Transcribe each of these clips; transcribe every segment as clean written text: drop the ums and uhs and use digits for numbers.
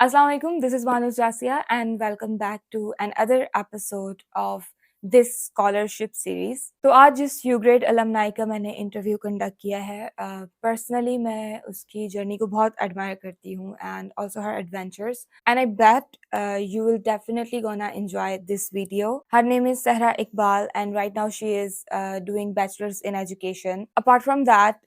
Assalamu alaikum, this is Banu Jasia and welcome back to another episode of this scholarship series. तो आज जिस यूग्रेड alumni का मैंने interview conduct किया है पर्सनली मैं उसकी जर्नी को बहुत एडमायर करती हूँ and also her adventures and I bet you will definitely gonna enjoy this video. Her name is Sahra Iqbal and right now she is doing bachelor's in education. Apart from that,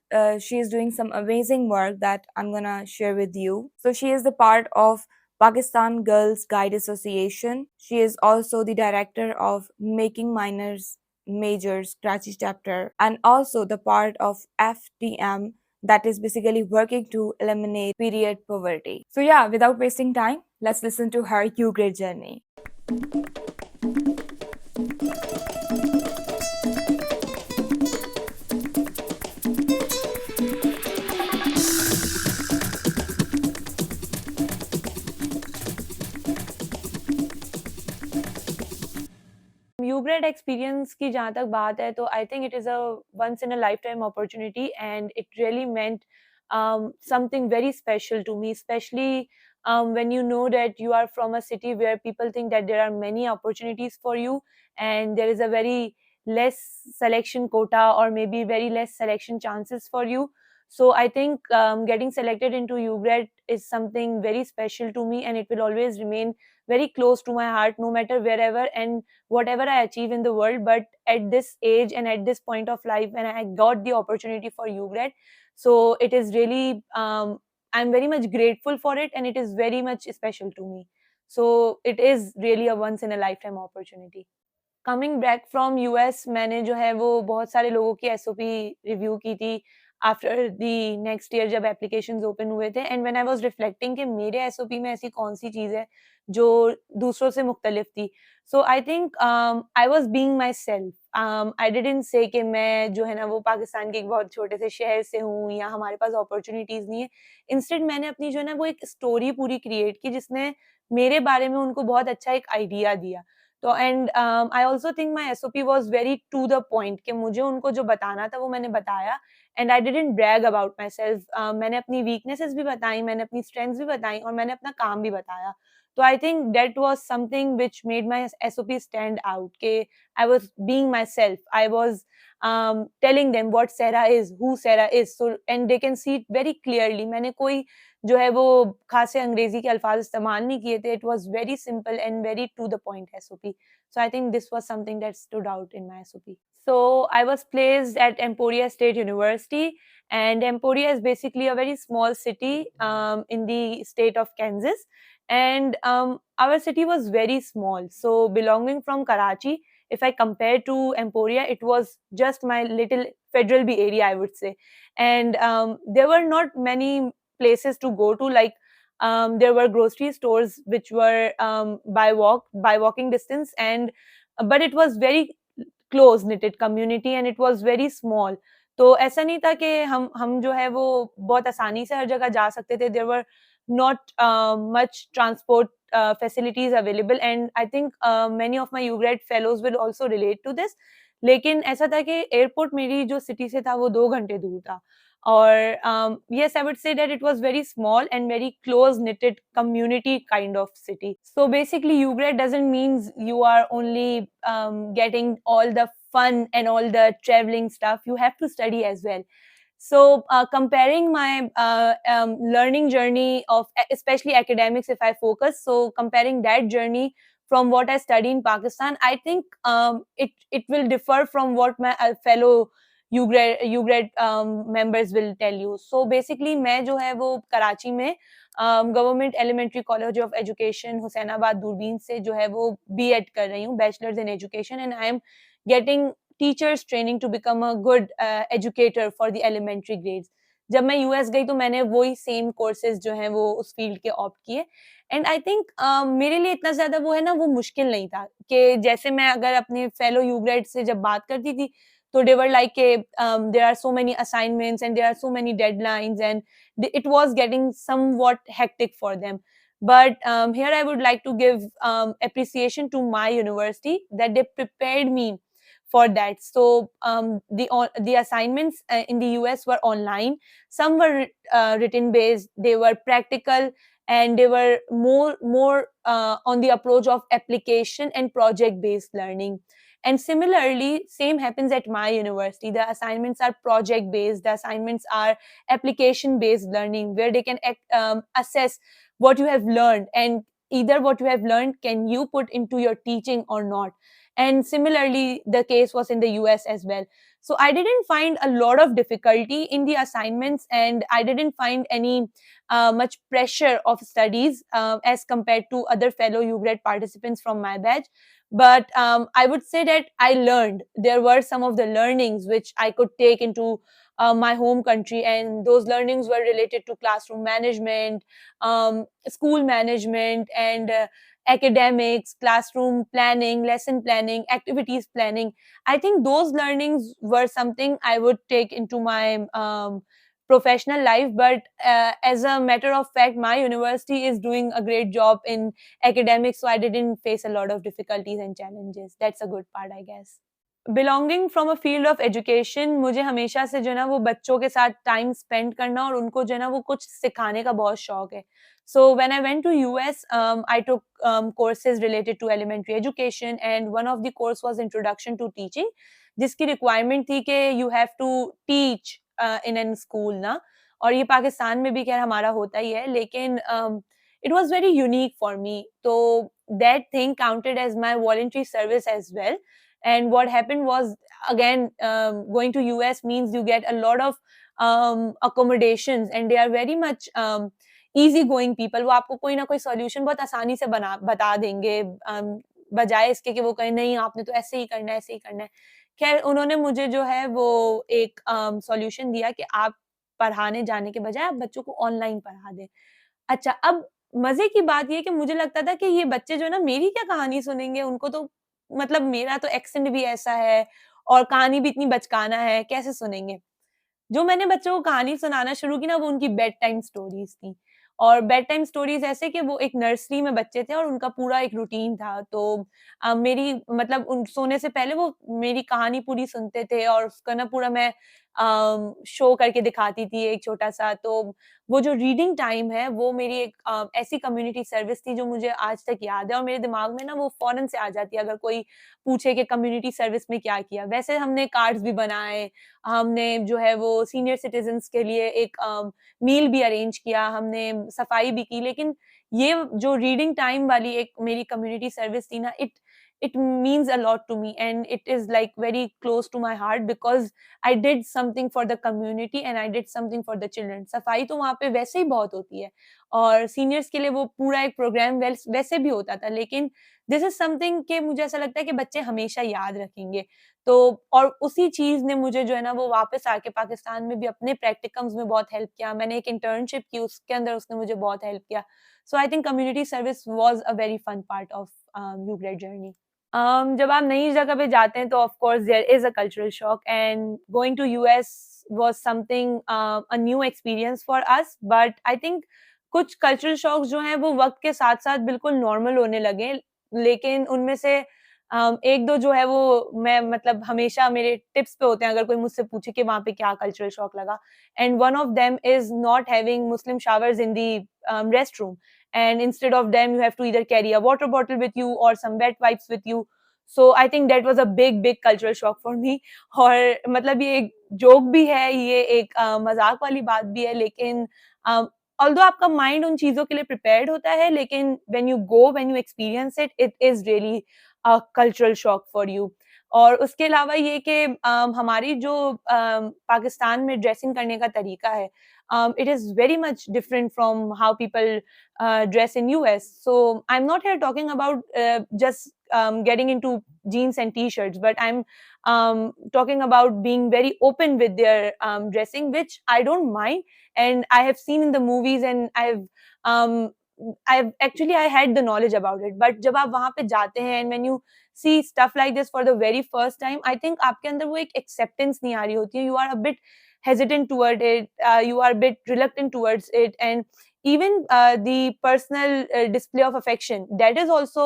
she is doing some amazing work that I'm gonna share with you. So she is the part of Pakistan Girls Guide Association. She is also the director of Making Minors Majors Karachi chapter and also the part of FTM, that is basically working to eliminate period poverty. So yeah, without wasting time, let's listen to her U grade journey. UGRAD experience की जहाँ तक बात है तो I think it is a once in a life time opportunity and it really meant something very special to me, especially when you know that you are from a city where people think that there are many opportunities for you and there is a very less selection quota or maybe very less selection chances for you. So I think getting selected into UGRAD is something very special to me and it will always remain very close to my heart no matter wherever and whatever I achieve in the world. But at this age and at this point of life, when I got the opportunity for UGRAD, so it is really I'm very much grateful for it and it is very much special to me. So it is really a once in a lifetime opportunity. Coming back from US मैंने जो है वो बहुत सारे लोगों की SOP review की थी आफ्टर द नेक्स्ट ईयर जब एप्लीकेशंस ओपन हुए थे and when I was reflecting कि मेरे एसओपी में ऐसी कौन सी चीज़ है जो दूसरों से मुख्तलिफ थी. So I think I was being myself. I didn't say कि मैं जो है ना वो पाकिस्तान के एक बहुत छोटे से शहर से हूँ या हमारे पास अपॉर्चुनिटीज़ नहीं है. इंस्टेड मैंने अपनी जो है ना वो एक स्टोरी पूरी क्रिएट की जिसने मेरे बारे में उनको बहुत अच्छा एक आइडिया दिया. तो and I also think my SOP was very to the point कि मुझे उनको जो बताना था वो मैंने बताया and I didn't brag about myself. मैंने अपनी वीकनेसेस भी बताई, मैंने अपनी स्ट्रेंथ्स भी बताई और मैंने अपना काम भी बताया. तो I think that was something which made my SOP stand out के I was being myself. I was telling them what Sarah is, who Sarah is, so and they can see it very clearly. मैंने कोई जो है वो खासे अंग्रेजी के अल्फाज इस्तेमाल नहीं किए थे. It was very simple and very to the point SOP. So I think this was something that stood out in my SOP. So I was placed at Emporia State University, and Emporia is basically a very small city in the state of Kansas. And our city was very small. So belonging from Karachi, if I compare to Emporia, it was just my little Federal B area, I would say. And there were not many places to go to, like there were grocery stores which were by walking distance, and but it was very close knitted community and it was very small. तो ऐसा नहीं था कि हम जो है वो बहुत आसानी से हर जगह जा सकते थे. There were not much transport facilities available, and I think many of my UGRAD fellows will also relate to this. लेकिन ऐसा था कि एयरपोर्ट मेरी जो सिटी से था वो 2 घंटे दूर था. Or yes, I would say that it was very small and very close knitted community kind of city. So basically UGRAD doesn't mean you are only getting all the fun and all the traveling stuff. You have to study as well. So comparing my learning journey of especially academics, if I focus, so comparing that journey from what I study in Pakistan, I think it will differ from what my fellow UGRAD members will tell you. So basically मैं जो है वो कराची में government elementary college of education Hussainabad दूरबीन से जो है वो बीएड कर रही हूँ, bachelors in education, and I am getting teachers training to become a good educator for the elementary grades. जब मैं यूएस गई तो मैंने वही सेम कोर्सेज जो हैं वो उस फील्ड के ऑप्ट किए. एंड आई थिंक मेरे लिए इतना ज्यादा वो है ना वो मुश्किल नहीं था कि जैसे मैं अगर अपने फेलो यूग्रेड से जब बात करती थी तो they were like there are so many assignments and there are so many deadlines, and it was getting somewhat hectic for them. But here I would like to give appreciation to my university that they prepared me for that. So the assignments in the US were online. Some were written based, they were practical, and they were more on the approach of application and project based learning. And similarly, same happens at my university. The assignments are project based, the assignments are application based learning, where they can assess what you have learned, and either what you have learned can you put into your teaching or not. And similarly, the case was in the US as well. So I didn't find a lot of difficulty in the assignments, and I didn't find any much pressure of studies as compared to other fellow UGRAD participants from my batch. But I would say that I learned. There were some of the learnings which I could take into my home country, and those learnings were related to classroom management, school management, and academics, classroom planning, lesson planning, activities planning. I think those learnings were something I would take into my professional life. But as a matter of fact, my university is doing a great job in academics, so I didn't face a lot of difficulties and challenges. That's a good part, I guess. Belonging from a field of education, मुझे हमेशा से जो है ना वो बच्चों के साथ टाइम स्पेंड करना और उनको जो है ना वो कुछ सिखाने का बहुत शौक है. So when I went to US, I took courses related to elementary education, and one of the course was introduction to teaching, जिसकी रिक्वायरमेंट थी कि you have to teach in an school ना. और ये पाकिस्तान में भी खैर हमारा होता ही है, लेकिन it was very unique for me. तो that thing counted as my voluntary service as well. And what happened was, again, going to US means you get a lot of accommodations, and they are very much easy going people. वो आपको कोई ना कोई solution बहुत आसानी से बता देंगे, बजाय इसके कि वो कहें नहीं आपने तो ऐसे ही करना है, ऐसे ही करना है. खैर उन्होंने मुझे जो है वो एक solution दिया कि आप पढ़ाने जाने के बजाय आप बच्चों को ऑनलाइन पढ़ा दें. अच्छा, अब मजे की बात ये कि मुझे लगता था कि ये बच्चे जो है ना मेरी क्या कहानी सुनेंगे, उनको तो मतलब मेरा तो एक्सेंट भी ऐसा है और कहानी भी इतनी बचकाना है, कैसे सुनेंगे? जो मैंने बच्चों को कहानी सुनाना शुरू की ना, वो उनकी बेड टाइम स्टोरीज़ थी. और बेड टाइम स्टोरीज़ ऐसे कि वो एक नर्सरी में बच्चे थे और उनका पूरा एक रूटीन था. तो मेरी मतलब उन सोने से पहले वो मेरी कहानी पूरी सुनते थे, और उसका ना पूरा मैं शो करके दिखाती थी एक छोटा-सा. तो वो जो रीडिंग टाइम है, वो मेरी एक ऐसी कम्युनिटी सर्विस थी जो मुझे आज तक याद है, और मेरे दिमाग में ना वो फ़ौरन से आ जाती है अगर कोई पूछे कि कम्युनिटी सर्विस में क्या किया? वैसे हमने कार्ड्स भी बनाए, हमने जो है वो सीनियर सिटीजन्स के लिए एक मील भी अरेंज किया, हमने सफाई भी की. लेकिन ये जो रीडिंग टाइम वाली एक मेरी कम्युनिटी सर्विस थी ना, it means a lot to me, and it is like very close to my heart, because I did something for the community and I did something for the children. सफाई तो वहाँ पे वैसे ही बहुत होती है, और सीनियर्स के लिए वो पूरा एक प्रोग्राम वैसे भी होता था, लेकिन दिस इज़ समथिंग कि मुझे ऐसा लगता है कि बच्चे हमेशा याद रखेंगे. तो और उसी चीज़ ने मुझे जो है ना वो वापस आके पाकिस्तान में भी अपने प्रैक्टिकम्स में बहुत हेल्प किया. मैंने एक इंटर्नशिप की, उसके अंदर उसने मुझे बहुत हेल्प किया. So I think community service was a very fun part of UGRAD journey. जब आप नई जगह पे जाते हैं तो of course there is a cultural shock, and going to US was something a new experience for us. But I think कुछ cultural shocks जो हैं वो वक़्त के साथ-साथ बिल्कुल नॉर्मल होने लगे. लेकिन उनमें से 1-2 जो है वो मैं मतलब हमेशा मेरे टिप्स पे होते हैं अगर कोई मुझसे पूछे कि वहाँ पे क्या कल्चरल शॉक लगा. And one of them is not having Muslim showers in the restroom, and instead of them you have to either carry a water bottle with you or some wet wipes with you. So I think that was a big cultural shock for me. और मतलब ये एक joke भी है, ये एक मज़ाक वाली बात भी है, लेकिन ऑल्दो आपका माइंड उन चीज़ों के लिए प्रिपेयर्ड होता है, लेकिन when you go, when you experience it, it is really a cultural shock for you. और उसके अलावा ये कि हमारी जो पाकिस्तान में ड्रेसिंग करने का तरीका है, it is very much different from how people dress in US. So I'm not here talking about just getting into jeans and t-shirts, but I'm talking about being very open with their dressing, which I don't mind, and I have seen in the movies, and um, I've actually I had the knowledge about it. But जब आप वहाँ पे जाते हैं and when you see stuff like this for the very first time, I think आपके अंदर वो एक acceptance नहीं आ रही होती है. You are a bit hesitant toward it, you are a bit reluctant towards it, and even the personal display of affection, that is also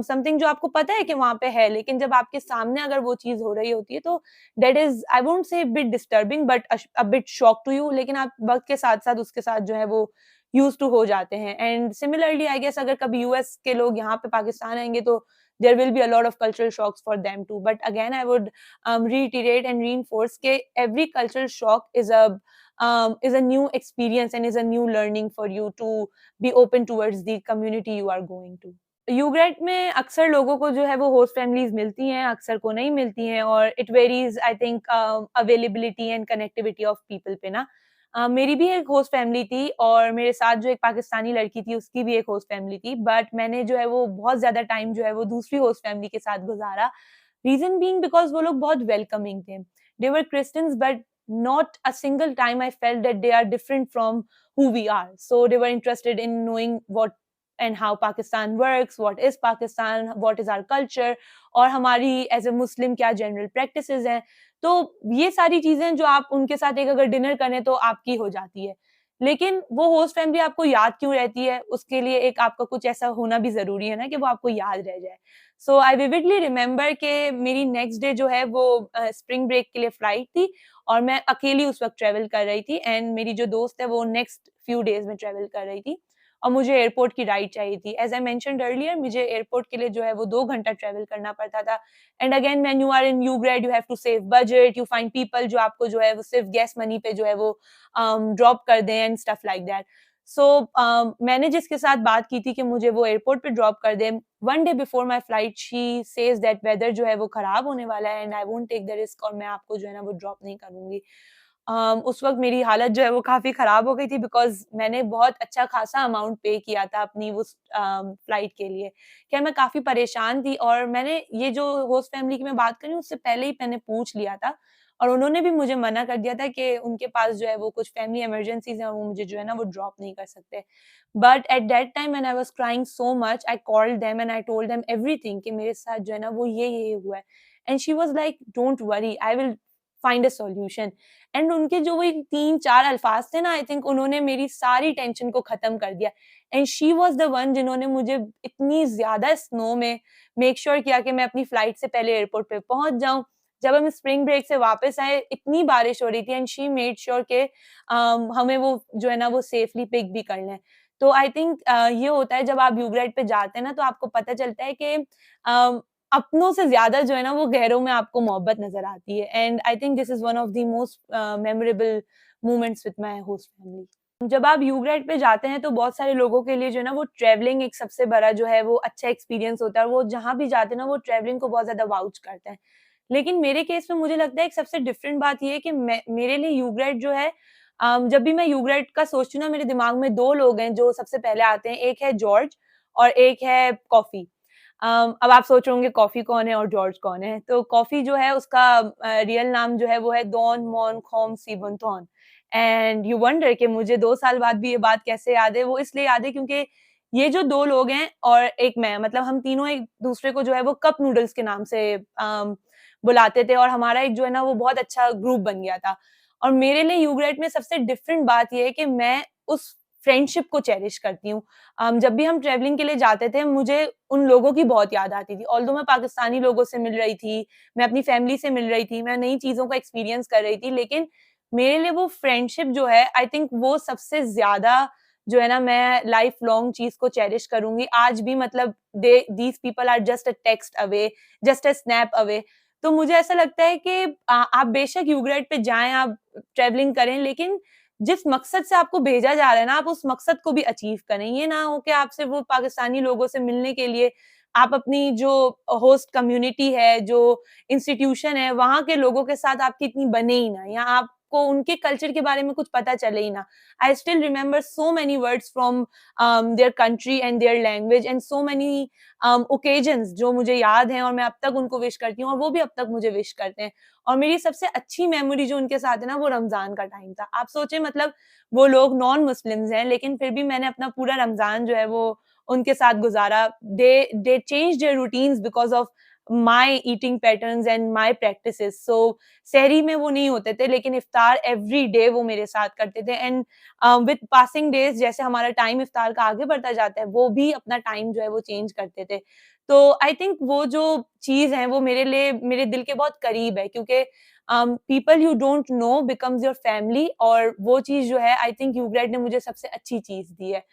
something जो आपको पता है कि वहाँ पे है, लेकिन जब आपके सामने अगर वो चीज़ हो रही होती है तो that is, I won't say bit disturbing, but a bit shock to you. लेकिन आप वक़्त के साथ-साथ उसके साथ जो है वो यूज्ड टू हो जाते हैं। एंड सिमिलरली आई गेस अगर कभी यूएस के लोग यहाँ पे पाकिस्तान आएंगे तो there will be a lot of cultural shocks for them too, but again I would reiterate and reinforce के every cultural shock is a new experience and is a new learning for you to be open towards the community you are going to. यूग्रेट में अक्सर लोगों को जो है वो host families मिलती हैं, अक्सर को नहीं मिलती हैं, और it varies I think availability and connectivity of people पे ना। मेरी भी एक होस्ट फैमिली थी और मेरे साथ जो एक पाकिस्तानी लड़की थी उसकी भी एक होस्ट फैमिली थी, बट मैंने जो है वो बहुत ज्यादा टाइम जो है वो दूसरी होस्ट फैमिली के साथ गुजारा। रीजन बीइंग बिकॉज वो लोग बहुत वेलकमिंग थे। They were Christians but not a single time I felt that they are different from who we are. So they were interested in knowing what and how Pakistan works, what is Pakistan, what is our culture, और हमारी as a मुस्लिम क्या general practices हैं। तो ये सारी चीजें जो आप उनके साथ एक अगर डिनर करें तो आपकी हो जाती है। लेकिन वो होस्ट फैमिली आपको याद क्यों रहती है, उसके लिए एक आपका कुछ ऐसा होना भी जरूरी है ना कि वो आपको याद रह जाए। सो आई विविडली रिमेम्बर के मेरी नेक्स्ट डे जो है वो स्प्रिंग ब्रेक के लिए फ्लाइट थी और मैं अकेली उस वक्त ट्रेवल कर रही थी, एंड मेरी जो दोस्त है वो नेक्स्ट फ्यू डेज में ट्रेवल कर रही थी और मुझे एयरपोर्ट की राइड चाहिए थी। एज आई मेंशन्ड अर्लियर, मुझे एयरपोर्ट के लिए जो है वो 2 घंटा ट्रेवल करना पड़ता था। And again when you are in U grade you have to save budget, you find people जो आपको जो है वो सिर्फ गैस मनी पे जो है वो ड्रॉप कर दें एंड स्टफ लाइक दैट। सो मैंने जिसके साथ बात की थी कि मुझे वो एयरपोर्ट पे ड्रॉप कर दे, one day before my flight she says that weather जो है वो खराब होने वाला है and I won't take the risk, और मैं आपको जो है ना वो ड्रॉप नहीं करूंगी। उस वक्त मेरी हालत जो है वो काफी खराब हो गई थी बिकॉज मैंने बहुत अच्छा खासा अमाउंट पे किया था अपनी उस फ्लाइट के लिए। क्या मैं काफी परेशान थी, और मैंने ये जो होस्ट फैमिली की मैं बात करी उससे पहले ही मैंने पूछ लिया था और उन्होंने भी मुझे मना कर दिया था कि उनके पास जो है वो कुछ फैमिली इमरजेंसीज हैं और वो मुझे जो है ना वो ड्रॉप नहीं कर सकते। But at that time when I was crying so much I called them and I told them everything कि मेरे साथ जो है ना वो ये हुआ है, and she was like don't worry I will find a solution. And उनके जो वो 3-4 अल्फाज थे ना, आई थिंक उन्होंने मेरी सारी टेंशन को खत्म कर दिया। And she was the one जिन्होंने मुझे इतनी ज्यादा स्नो में मेक श्योर किया कि मैं अपनी फ्लाइट से पहले एयरपोर्ट पे पहुंच जाऊं। जब हम स्प्रिंग ब्रेक से वापस आए इतनी बारिश हो रही थी एंड शी मेड श्योर के हमें वो जो है ना वो सेफली पिक भी कर लें। तो आई थिंक ये होता है जब आप यूग्रेड पे जाते हैं ना तो आपको पता चलता है कि अपनों से ज्यादा जो है ना वो गैरों में आपको मोहब्बत नजर आती है। And I think this is one of the most memorable moments with my host family. जब आप यूग्रेड पे जाते हैं तो बहुत सारे लोगों के लिए जो है ना वो ट्रैवलिंग एक सबसे बड़ा जो है वो अच्छा एक्सपीरियंस होता है, वो जहाँ भी जाते हैं ना वो ट्रैवलिंग को बहुत ज्यादा वाउच करते हैं। लेकिन मेरे केस में मुझे लगता है एक सबसे डिफरेंट बात ये है कि मेरे लिए यूग्रेड जो है जब भी मैं यूग्रेड का सोचती हूँ ना मेरे दिमाग में 2 लोग हैं जो सबसे पहले आते हैं, एक है जॉर्ज और एक है कॉफी। अब आप सोच रहे होंगे कॉफी कौन है और जॉर्ज कौन है? तो कॉफी जो है उसका रियल नाम जो है वो है don मॉन Khom सिबंथॉन। And you wonder कि मुझे 2 साल बाद भी ये बात कैसे याद है? वो इसलिए याद है क्योंकि ये जो 2 लोग हैं और एक मैं, मतलब हम तीनों एक दूसरे को जो है वो कप नूडल्स के नाम से बुलाते थे और हमारा एक जो है ना वो बहुत अच्छा ग्रुप बन गया था। और मेरे लिए यूग्रेट में सबसे डिफरेंट बात ये है कि मैं उस फ्रेंडशिप को चेरिश करती हूँ। जब भी हम ट्रैवलिंग के लिए जाते थे मुझे उन लोगों की बहुत याद आती थी। ऑल्दो मैं पाकिस्तानी लोगों से मिल रही थी, मैं अपनी फैमिली से मिल रही थी, मैं नई चीज़ों का एक्सपीरियंस कर रही थी, लेकिन मेरे लिए वो फ्रेंडशिप जो है आई थिंक वो सबसे ज़्यादा जो है ना मैं लाइफ लॉन्ग चीज़ को चेरिश करूँगी। आज भी मतलब these people are just a text away, just a snap away. तो मुझे ऐसा लगता है कि आप बेशक यूग्रेट पे जाएँ, आप ट्रैवलिंग करें, लेकिन जिस मकसद से आपको भेजा जा रहा है ना, आप उस मकसद को भी अचीव करें। ये ना हो कि आप सिर्फ़ वो पाकिस्तानी लोगों से मिलने के लिए आप अपनी जो होस्ट कम्युनिटी है, जो इंस्टीट्यूशन है, वहाँ के लोगों के साथ आपकी इतनी बने ही ना, या आपको उनके कल्चर के बारे में कुछ पता चले ही ना। I still remember so many words from their country and their language and so many occasions जो मुझे याद हैं और मैं अब तक उनको विश करती हूँ और वो भी अब तक मुझे विश करते हैं। और मेरी सबसे अच्छी मेमोरी जो उनके साथ है ना वो रमज़ान का टाइम था। आप सोचिए मतलब वो लोग नॉन मुस्लिम्स हैं, लेकिन फिर भी मैंने अपना पूरा रमज़ान जो है वो उनके साथ गुज़ारा। They changed their routines because of my eating patterns and my practices. So सहरी में वो नहीं होते थे, लेकिन इफ्तार एवरी डे वो मेरे साथ करते थे। एंड विद पासिंग डेज़ जैसे हमारा टाइम इफ्तार का आगे बढ़ता जाता है, वो भी अपना टाइम जो है वो चेंज करते थे। तो आई थिंक वो जो चीज़ है वो मेरे लिए मेरे दिल के बहुत करीब है, क्योंकि people you don't know becomes your family, और वो चीज़ जो है आई थिंक यूग्रेड ने मुझे सबसे अच्छी चीज़ दी है।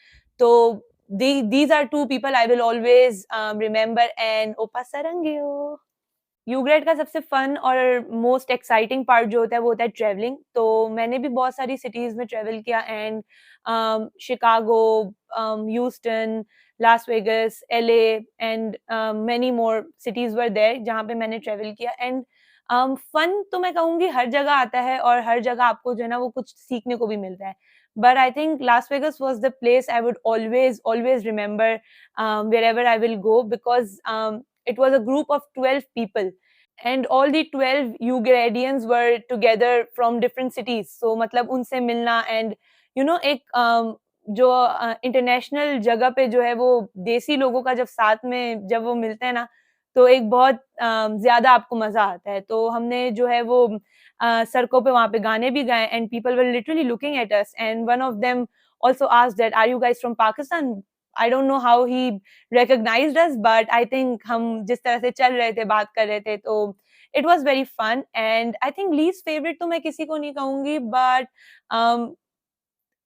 तो these are two people I will always remember, and Opa Sarangyo। यूग्रेड का सबसे फन और मोस्ट एक्साइटिंग पार्ट जो होता है वो होता है ट्रैवलिंग। तो मैंने भी बहुत सारी सिटीज में ट्रैवल किया, and Chicago, Houston, Las Vegas, LA, and many more cities were there जहाँ पे मैंने ट्रैवल किया। एंड फन तो मैं कहूँगी हर जगह आता है, और हर जगह आपको जो है ना वो कुछ सीखने को भी मिलता है। But I think Las Vegas was the place I would always remember wherever I will go, because it was a group of 12 people, and all the 12 Ugradians were together from different cities. So मतलब उनसे मिलना, and एक जो international जगह पे जो है वो देसी लोगों का जब साथ में जब वो मिलते हैं ना, तो एक बहुत ज़्यादा आपको मज़ा आता है। तो हमने जो है वो सड़कों पे वहाँ पे गाने भी गाए, and people were literally looking at us, and one of them also asked that, are you guys from Pakistan? I don't know how he recognized us, but I think हम जिस तरह से चल रहे थे, बात कर रहे थे, तो it was very fun। And I think least favorite तो मैं किसी को नहीं कहूँगी, but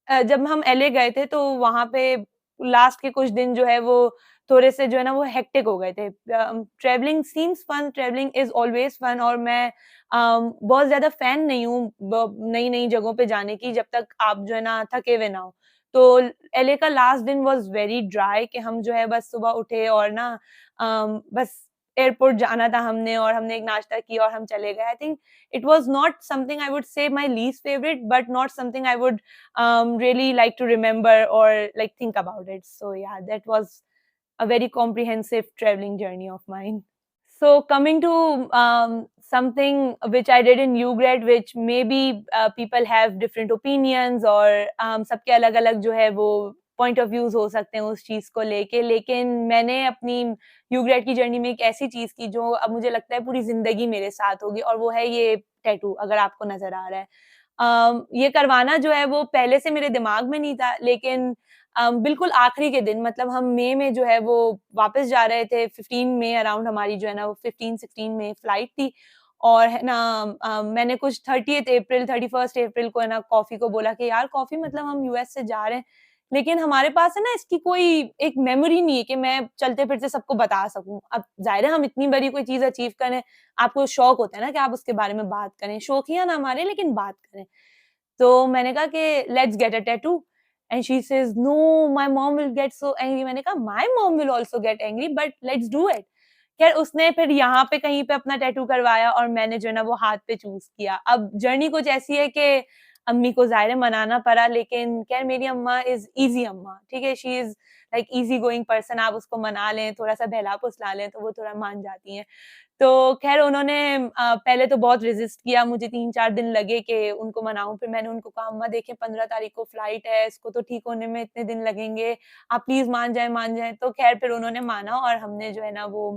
जब हम एलए गए थे तो वहाँ पे लास्ट के कुछ दिन जो है वो थोड़े से जो है ना वो हेक्टिक हो गए थे। Travelling seems fun, travelling is always fun, और मैं बहुत ज़्यादा फैन नहीं हूँ नई-नई जगहों पे जाने की, जब तक आप जो है ना थके हुए ना हो। तो एलए का लास्ट दिन वाज़ वेरी ड्राई, कि हम जो है बस सुबह उठे और ना बस एयरपोर्ट जाना था हमने, और हमने एक नाश्ता किया और हम चले गए। I think it was not something I would say my least favorite, but not something I would really like to remember or like think about it. So yeah, that was a very comprehensive traveling journey of mine. So coming to something which I did in UGRAD, which maybe people have different opinions, और सबके अलग-अलग जो है वो point of views हो सकते हैं उस चीज को लेके, लेकिन मैंने अपनी यूग्रेड की जर्नी में एक ऐसी चीज की जो अब मुझे लगता है पूरी जिंदगी मेरे साथ होगी, और वो है ये टैटू, अगर आपको नजर आ रहा है। ये करवाना जो है वो पहले से मेरे दिमाग में नहीं था, लेकिन बिल्कुल आखिरी के दिन, मतलब हम मई में जो है वो वापस जा रहे थे, 15 मई अराउंड हमारी जो है ना वो 15-16 में फ्लाइट थी, और है ना मैंने कुछ 30th अप्रैल 31st अप्रैल को है ना कॉफी को बोला कि यार कॉफी, मतलब हम यूएस से जा रहे हैं, लेकिन हमारे पास है ना इसकी कोई एक मेमोरी नहीं है कि मैं चलते-फिरते सबको बता सकूँ। अब ज़ाहिर है हम इतनी बड़ी कोई चीज़ अचीव करें, आपको शौक होता है ना कि आप उसके बारे में बात करें, शौकिया ना मारे लेकिन बात करें। तो मैंने कहा कि let's get a tattoo, and she says no, my mom will get so angry. मैंने कहा my mom will also get angry, but let's do it. खैर उसने फिर यहाँ पे कहीं पे अपना टैटू करवाया, और मैंने जो है ना वो हाथ पे चूज़ किया। अब जर्नी कुछ ऐसी है कि अम्मी को ज़ाहिर है मनाना पड़ा, लेकिन खैर मेरी अम्मा इज़ ईज़ी अम्मा, ठीक है? She is like easy going person, आप उसको मना लें, थोड़ा-सा बहला-फुसला लें, तो वो थोड़ा मान जाती हैं। तो ख़ैर उन्होंने पहले तो बहुत रेज़िस्ट किया, मुझे 3-4 दिन लगे कि उनको मनाऊँ, फिर मैंने उनको कहा अम्मा देखिए 15 तारीख को फ्लाइट है, इसको तो ठीक होने में इतने दिन लगेंगे, आप प्लीज़ मान जाएँ। तो ख़ैर फिर उन्होंने माना, और हमने जो है ना वो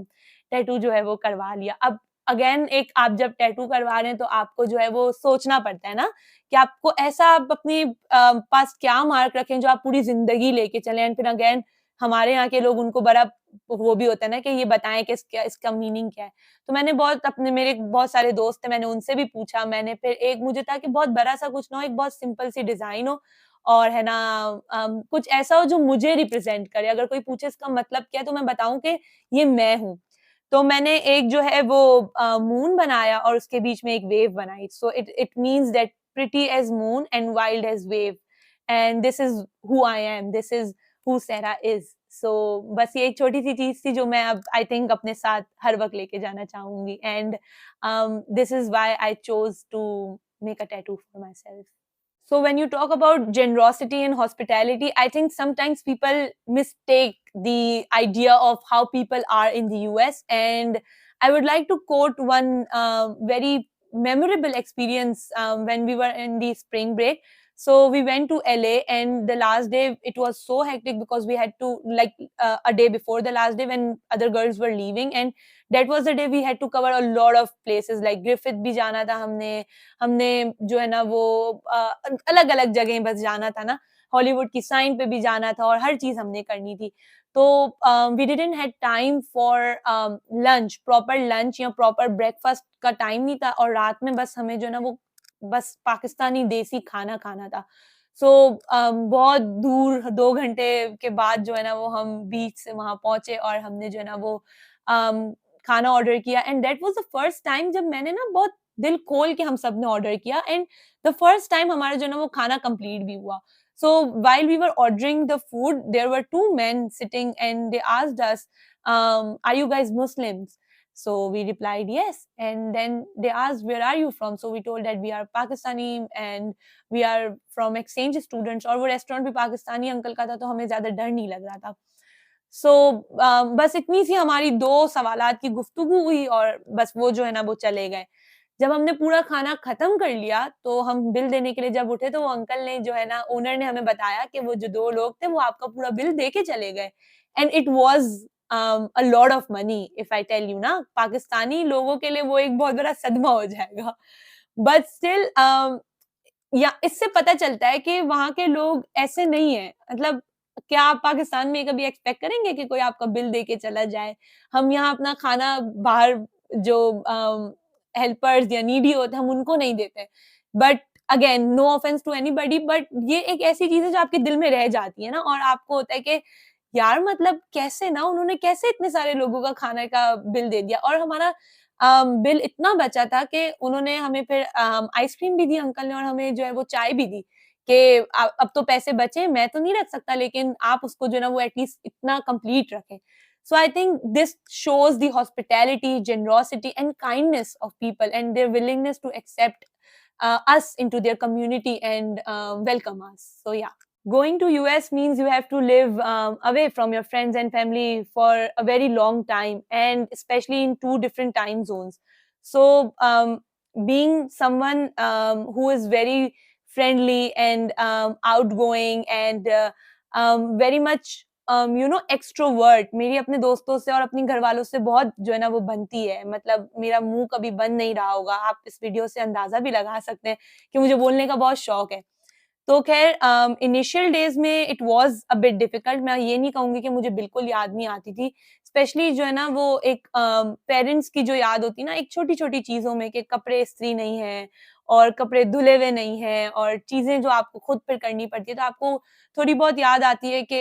टैटू जो है वो करवा लिया। अब अगेन एक आप जब टैटू करवा रहे हैं तो आपको जो है वो सोचना पड़ता है ना, कि आपको ऐसा आप अपने पास क्या मार्क रखें जो आप पूरी ज़िंदगी लेके चलें, एंड फिर अगेन हमारे यहाँ के लोग उनको बड़ा वो भी होता है ना कि ये बताएँ कि इसका इसका मीनिंग क्या है। तो मैंने बहुत अपने मेरे बहुत सारे दोस्त थे, मैंने उनसे भी पूछा, मैंने फिर एक मुझे था कि बहुत बड़ा-सा कुछ ना हो, एक बहुत सिंपल सी डिज़ाइन हो, और है ना कुछ ऐसा हो जो मुझे रिप्रेज़ेंट करे। अगर कोई पूछे इसका मतलब क्या है, तो मैं बताऊँ कि ये मैं हूँ। तो मैंने एक जो है वो मून बनाया, और उसके बीच में एक वेव बनाई। So it it means that pretty as moon and wild as wave, and this is who I am, this is who Sera is. So बस ये एक छोटी-सी चीज़ थी जो मैं अब आई थिंक अपने साथ हर वक़्त लेके जाना चाहूँगी, and this is why I chose to make a tattoo for myself. So when you talk about generosity and hospitality, I think sometimes people mistake the idea of how people are in the US. And I would like to quote one very memorable experience when we were in the spring break. So we went to LA, and the last day it was so hectic because we had to like a day before the last day when other girls were leaving, and that was the day we had to cover a lot of places like Griffith भी जाना था हमने, हमने जो है ना वो अलग-अलग जगह बस जाना था ना, हॉलीवुड की साइन पे भी जाना था, और हर चीज़ हमने करनी थी। तो we didn't had time for lunch, proper lunch या प्रॉपर ब्रेकफास्ट का टाइम नहीं था, और रात में बस हमें जो है ना वो बस पाकिस्तानी देसी खाना खाना था। सो बहुत दूर 2 घंटे के बाद जो है ना वो हम बीच से वहाँ पहुँचे और हमने जो है ना वो खाना ऑर्डर किया, and that was the first time जब मैंने ना बहुत दिल खोल के हम सब ने ऑर्डर किया, एंड द फर्स्ट टाइम हमारा जो है ना वो खाना कंप्लीट भी हुआ। So while we were ordering the food, there were two men sitting and they asked us, are you guys Muslims? So we replied yes. And then they asked, where are you from? So we told that we are Pakistani and we are from exchange students. और वो restaurant भी Pakistani uncle का था, तो हमें ज़्यादा डर नहीं लग रहा था। सो बस इतनी सी हमारी 2 सवालात की गुफ्तगू हुई और बस वो जो है ना वो चले गए। जब हमने पूरा खाना खत्म कर लिया, तो हम बिल देने के लिए जब उठे, तो वो अंकल ने जो है ना ओनर ने हमें बताया कि वो जो 2 लोग थे वो आपका पूरा बिल दे के चले गए, and it was a lot of money if I tell you ना, पाकिस्तानी लोगों के लिए वो एक बहुत बड़ा सदमा हो जाएगा। बट स्टिल या इससे पता चलता है कि वहाँ के लोग ऐसे नहीं हैं। मतलब क्या आप पाकिस्तान में कभी एक्सपेक्ट करेंगे कि कोई आपका बिल दे के चला जाए? हम यहाँ अपना खाना बाहर जो हेल्पर्स या नीडी होते हैं, हम उनको नहीं देते। But again no offence to anybody, but ये एक ऐसी चीज़ है जो आपके दिल में रह जाती है ना, और आपको होता है कि यार मतलब कैसे ना उन्होंने कैसे इतने सारे लोगों का खाने का बिल दे दिया, और हमारा बिल इतना बचा था कि उन्होंने हमें फिर आइसक्रीम भी दी अंकल ने, और हमें जो है वो चाय भी दी कि अब तो पैसे बचे, मैं तो नहीं रख सकता, लेकिन आप उसको जो है ना वो एटलीस्ट इतना कंप्लीट रखें। So I think this shows the hospitality, generosity, and kindness of people, and their willingness to accept us into their community and welcome us. So yeah. Going to US means you have to live away from your friends and family for a very long time, and especially in 2 different time zones. So being someone who is very friendly and outgoing and very much you know extrovert, मेरी अपने दोस्तों से और अपने घर वालों से बहुत जो है ना वो बनती है। मतलब मेरा मुंह कभी बंद नहीं रहा होगा, आप इस वीडियो से अंदाजा भी लगा सकते हैं कि मुझे बोलने का बहुत शौक है। तो ख़ैर इनिशियल डेज़ में it was a bit difficult, मैं ये नहीं कहूँगी कि मुझे बिल्कुल याद नहीं आती थी। स्पेशली जो है ना वो एक पेरेंट्स की जो याद होती है ना एक छोटी-छोटी चीज़ों में, कि कपड़े इस्त्री नहीं हैं और कपड़े धुले हुए नहीं हैं और चीज़ें जो आपको खुद फिर करनी पड़ती है, तो आपको थोड़ी बहुत याद आती है कि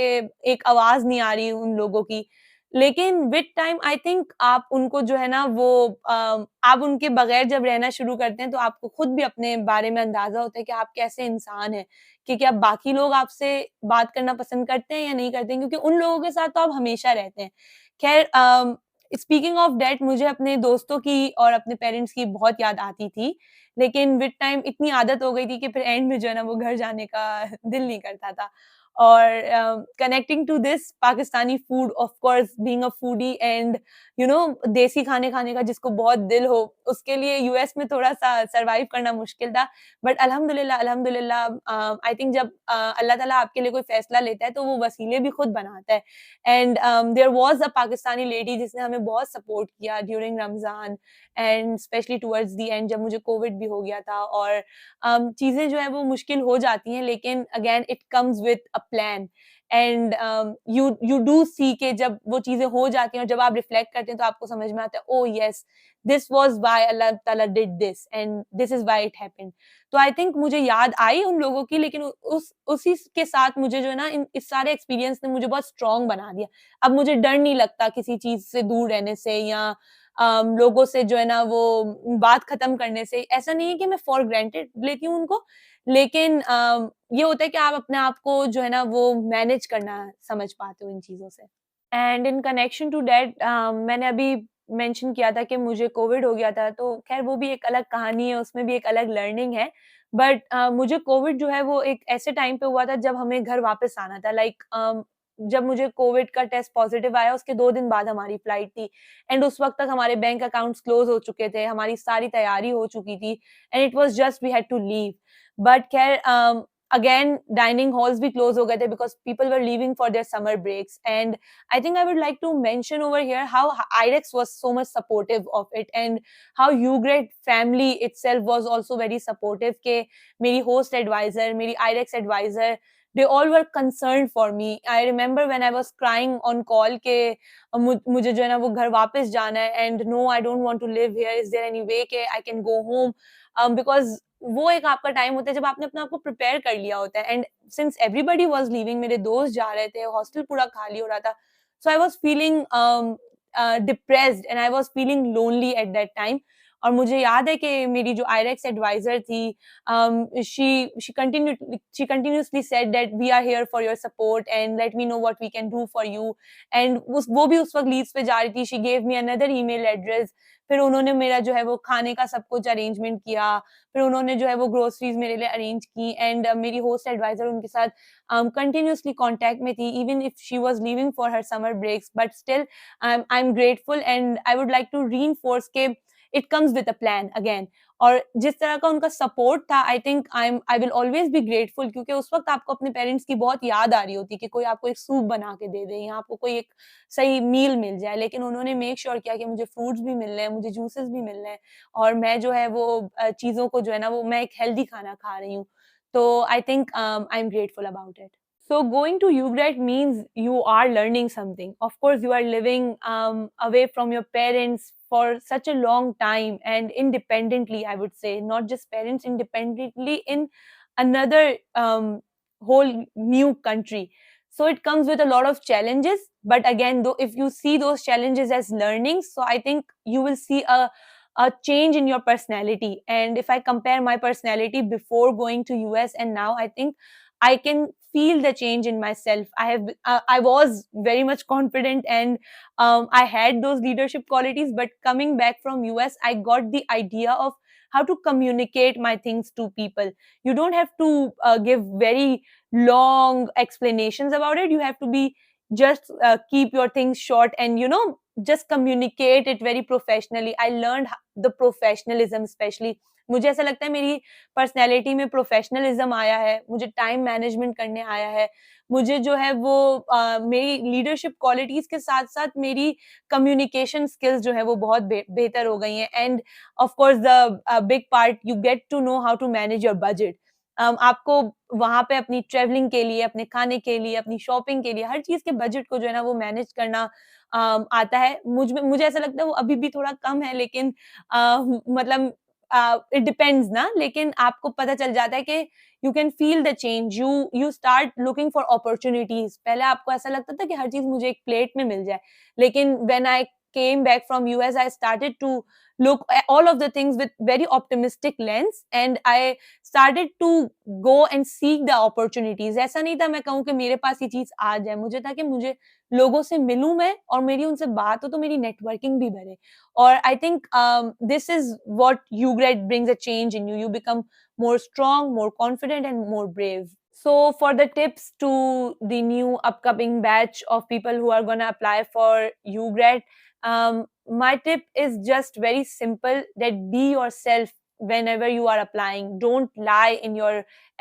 एक आवाज़ नहीं आ रही उन लोगों की। लेकिन विद टाइम आई थिंक आप उनको जो है ना वो आप उनके बगैर जब रहना शुरू करते हैं, तो आपको खुद भी अपने बारे में अंदाज़ा होता है कि आप कैसे इंसान हैं। कि क्या बाकी लोग आपसे बात करना पसंद करते हैं या नहीं करते हैं, क्योंकि उन लोगों के साथ तो आप हमेशा रहते हैं। ख़ैर स्पीकिंग ऑफ दैट, मुझे अपने दोस्तों की और अपने पेरेंट्स की बहुत याद आती थी, लेकिन विद टाइम इतनी आदत हो गई थी कि फिर एंड में जो है ना वो घर जाने का दिल नहीं करता था। और connecting to this Pakistani food, of course being a foodie and you know desi खाने खाने का जिसको बहुत दिल हो, उसके लिए यूएस में थोड़ा-सा सर्वाइव करना मुश्किल था। बट अल्हम्दुलिल्लाह अल्हम्दुलिल्लाह आई थिंक जब अल्लाह ताला आपके लिए कोई फैसला लेता है, तो वो वसीले भी खुद बनाता है। And there was a Pakistani lady जिसने हमें बहुत सपोर्ट किया during Ramzan and specially towards the end, जब मुझे कोविड भी हो गया था, और चीज़ें जो है वो मुश्किल हो जाती हैं, लेकिन again it comes with a plan, and you do see के जब वो चीज़ें हो जाती हैं और जब आप रिफ्लेक्ट करते हैं, तो आपको समझ में आता है, ओह येस, दिस वाज़ व्हाई अल्लाह ताला did this and this is why it happened. तो आई थिंक मुझे याद आई उन लोगों की, लेकिन उस उसी के साथ मुझे जो है ना इस सारे एक्सपीरियंस ने मुझे बहुत स्ट्रॉन्ग बना दिया। अब मुझे डर नहीं लगता किसी चीज़ से दूर रहने से, या लोगों से जो है ना वो बात खत्म करने से। ऐसा नहीं है कि मैं फॉर ग्रांटेड लेती हूँ उनको, लेकिन ये होता है कि आप अपने आप को जो है ना वो मैनेज करना समझ पाते हो इन चीज़ों से। And in connection to that मैंने अभी मेंशन किया था कि मुझे कोविड हो गया था, तो ख़ैर वो भी एक अलग कहानी है, उसमें भी एक अलग लर्निंग है। बट मुझे कोविड जो है वो एक ऐसे टाइम पे हुआ था जब हमें घर वापस आना था, लाइक जब मुझे कोविड का टेस्ट पॉज़िटिव आया, उसके 2 दिन बाद हमारी फ्लाइट थी, एंड उस वक़्त तक हमारे बैंक अकाउंट्स क्लोज़ हो चुके थे, हमारी सारी तैयारी हो चुकी थी, and it was just we had to leave. But ख़ैर अगेन डाइनिंग हॉल्स भी क्लोज़ हो गए थे because people were leaving for their summer breaks, and I think I would like to mention over here how IREX was so much supportive of it, and how UGreat family itself was also very supportive. के मेरी host advisor, मेरी IREX advisor they all were concerned for me. I remember when I was crying on call के मुझे जो है ना वो घर वापस जाना है, and no, I don't want to live here. Is there any way कि I can go home? Because वो एक आपका टाइम होता है जब आपने अपने आप को प्रिपेयर कर लिया होता है, and since everybody was leaving, मेरे दोस्त जा रहे थे, हॉस्टल पूरा खाली हो रहा था, so I was feeling depressed and I was feeling lonely at that time. और मुझे याद है कि मेरी जो आईरेक्स एडवाइजर थी, she continuously said that we are here for your support and let me know what we can do for you. And वो भी उस वक्त लीड्स पे जा रही थी. She gave me another email address. फिर उन्होंने मेरा जो है वो खाने का सब कुछ अरेंजमेंट किया. फिर उन्होंने जो है वो ग्रोसरीज मेरे लिए अरेंज की, एंड मेरी होस्ट एडवाइजर उनके साथ कंटिन्यूअसली कांटेक्ट में थी, even if she was leaving for her summer breaks. But still I am grateful, and I would like to reinforce के it comes with a plan again. और जिस तरह का उनका सपोर्ट था, I think I will always be grateful, क्योंकि उस वक्त आपको अपने पेरेंट्स की बहुत याद आ रही होती है कि कोई आपको एक सूप बना के दे दे या आपको कोई एक सही मील मिल जाए, लेकिन उन्होंने मेक श्योर किया कि मुझे फ्रूट्स भी मिल रहे हैं, मुझे जूसेस भी मिल रहे हैं, और मैं जो है वो चीज़ों को जो है ना वो मैं एक हेल्दी खाना खा रही हूँ. तो I think I am grateful about it. So going to UGRAD means you are learning something. Of course, you are living away from your parents for such a long time and independently, I would say, not just parents, independently in another whole new country. So it comes with a lot of challenges. But again, though, if you see those challenges as learnings, so I think you will see a change in your personality. And if I compare my personality before going to US and now, I think I can feel the change in myself. I was very much confident, and I had those leadership qualities. But coming back from US, I got the idea of how to communicate my things to people. You don't have to give very long explanations about it. You have to be just keep your things short, and just communicate it very professionally. I learned the professionalism, especially मुझे ऐसा लगता है मेरी personality में professionalism आया है, मुझे time management करने आया है, मुझे जो है वो मेरी लीडरशिप क्वालिटीज़ के साथ-साथ मेरी कम्युनिकेशन स्किल्स जो है वो बहुत बेहतर हो गई हैं. And of course the big part, you get to know how to manage your budget. आपको वहाँ पे अपनी ट्रैवलिंग के लिए, अपने खाने के लिए, अपनी शॉपिंग के लिए, हर चीज़ के बजट को जो है ना वो मैनेज करना आता है. मुझे ऐसा लगता है वो अभी भी थोड़ा कम है, लेकिन मतलब इट डिपेंड्स ना, लेकिन आपको पता चल जाता है कि you can feel the change. You start looking for opportunities. पहले आपको ऐसा लगता था कि हर चीज मुझे एक प्लेट में मिल जाए, लेकिन when I came back from US, I started to look at all of the things with very optimistic lens, and I started to go and seek the opportunities. ऐसा नहीं था मैं कहूँ कि मेरे पास ये चीज आ जाए, मुझे था कि मुझे लोगों से मिलूं मैं और मेरी उनसे बात हो तो मेरी नेटवर्किंग भी बढ़े. Or I think this is what UGRAD brings a change in you. You become more strong, more confident, and more brave. So, for the tips to the new upcoming batch of people who are going to apply for UGRAD, my tip is just very simple, that be yourself whenever you are applying. Don't lie in your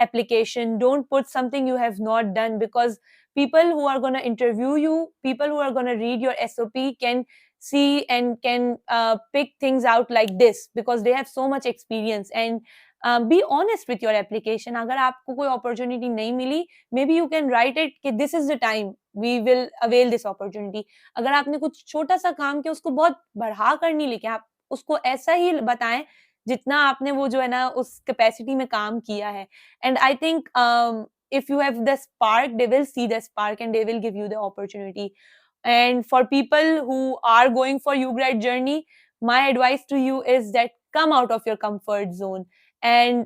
application. Don't put something you have not done, because people who are going to interview you, people who are going to read your SOP can see and can pick things out like this, because they have so much experience. And be honest with your application. अगर आपको कोई opportunity नहीं मिली, maybe you can write it कि this is the time we will avail this opportunity. अगर आपने कुछ छोटा सा काम किया, उसको बहुत बढ़ा कर नहीं लिखें, आप उसको ऐसा ही बताएं जितना आपने वो जो है ना उस कैपेसिटी में काम किया है. And I think if you have the spark, they will see the spark and they will give you the opportunity. And for people who are going for UGRAD journey, my advice to you is that come out of your comfort zone and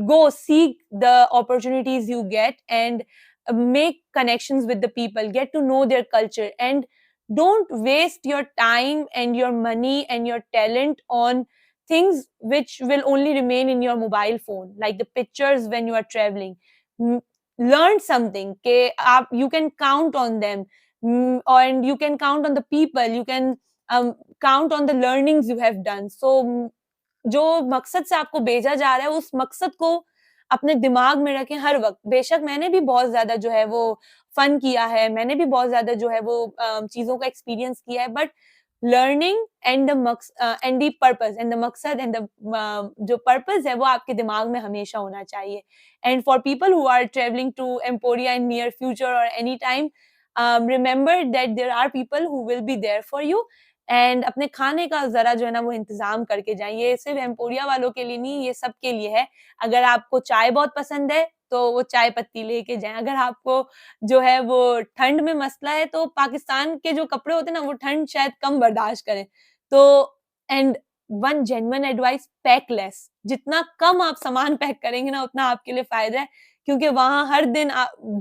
go seek the opportunities you get, and make connections with the people, get to know their culture, and don't waste your time and your money and your talent on things which will only remain in your mobile phone, like the pictures when you are traveling. Learn something, okay? You can count on them, and you can count on the people, you can count on the learnings you have done. So जो मकसद से आपको भेजा जा रहा है, उस मकसद को अपने दिमाग में रखें हर वक़्त. बेशक मैंने भी बहुत ज़्यादा जो है वो फन किया है, मैंने भी बहुत ज़्यादा जो है वो चीज़ों का एक्सपीरियंस किया है, but learning and and the purpose and the मकसद एंड द जो पर्पस है वो आपके दिमाग में हमेशा होना चाहिए. And for people who are travelling to Emporia in near future और any time, remember that there are people who will be there for you. And अपने खाने का जरा जो है ना वो इंतजाम करके जाएं. ये सिर्फ एम्पोरिया वालों के लिए नहीं, ये सबके लिए है. अगर आपको चाय बहुत पसंद है तो वो चाय पत्ती लेके जाएं. अगर आपको जो है वो ठंड में मसला है तो पाकिस्तान के जो कपड़े होते हैं ना वो ठंड शायद कम बर्दाश्त करें. तो and one genuine advice, pack less. जितना कम आप सामान पैक करेंगे ना उतना आपके लिए फायदा है, क्योंकि वहां हर दिन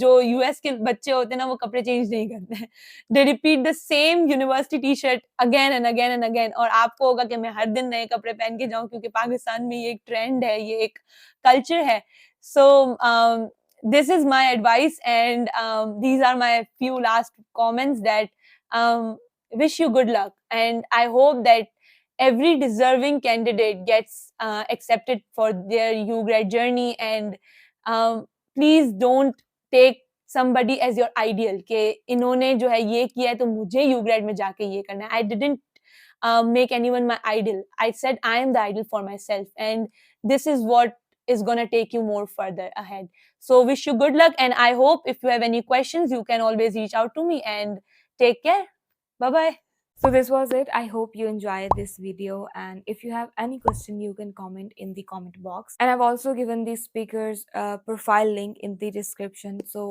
जो यूएस के बच्चे होते हैं ना वो कपड़े चेंज नहीं करते हैं. They repeat the same university T shirt again and again and again. और आपको होगा कि मैं हर दिन नए कपड़े पहन के जाऊं, क्योंकि पाकिस्तान में ये एक ट्रेंड है, ये एक कल्चर है. सो this is my advice, and these are my few last comments that wish you good luck, and I hope that every deserving candidate gets accepted for their ugrad journey. And please don't take somebody as your ideal कि इन्होंने जो है ये किया है तो मुझे ugrad में जाके ये करना है. I didn't make anyone my idol. I said I am the idol for myself, and this is what is going to take you more further ahead. So wish you good luck, and I hope if you have any questions you can always reach out to me. And take care. Bye bye. So this was it. I hope you enjoyed this video, and if you have any question you can comment in the comment box, and I've also given the speakers profile link in the description. So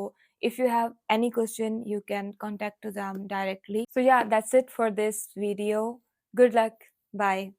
if you have any question you can contact to them directly. So yeah, that's it for this video. Good luck. Bye.